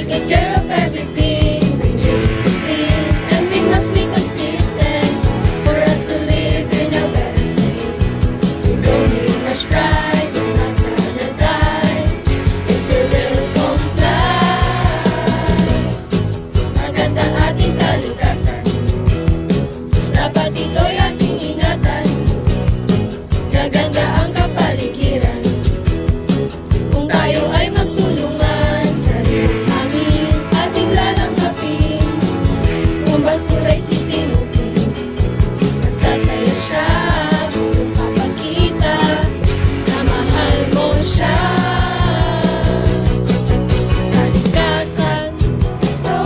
take care of everything. We need discipline, and we must be consistent for us to live in a better place. We don't need much pride, we're not gonna die if we will comply. Maganda ating kalikasan, dapat ito'y ating ingatan. Gaganda ang kapaligiran kung tayo ay magtulungan. Sariling hangin ating lalanghapin, kung basura'y sisinupin, masasaya siya kung papakita na mahal mo siya. Kalikasan, ito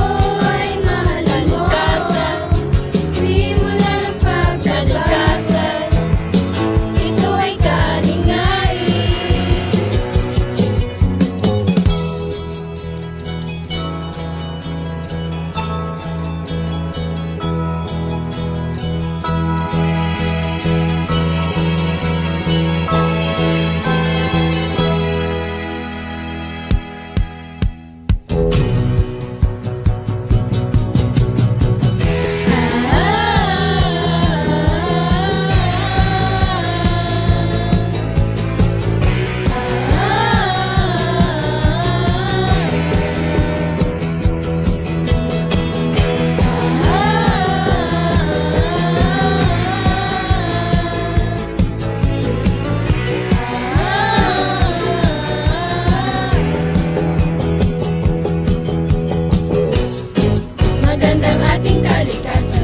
ay mahalin mo. Kalikasan, simula ng pagkalikasan, ito ay kalingain. Magandang ating kalikasan,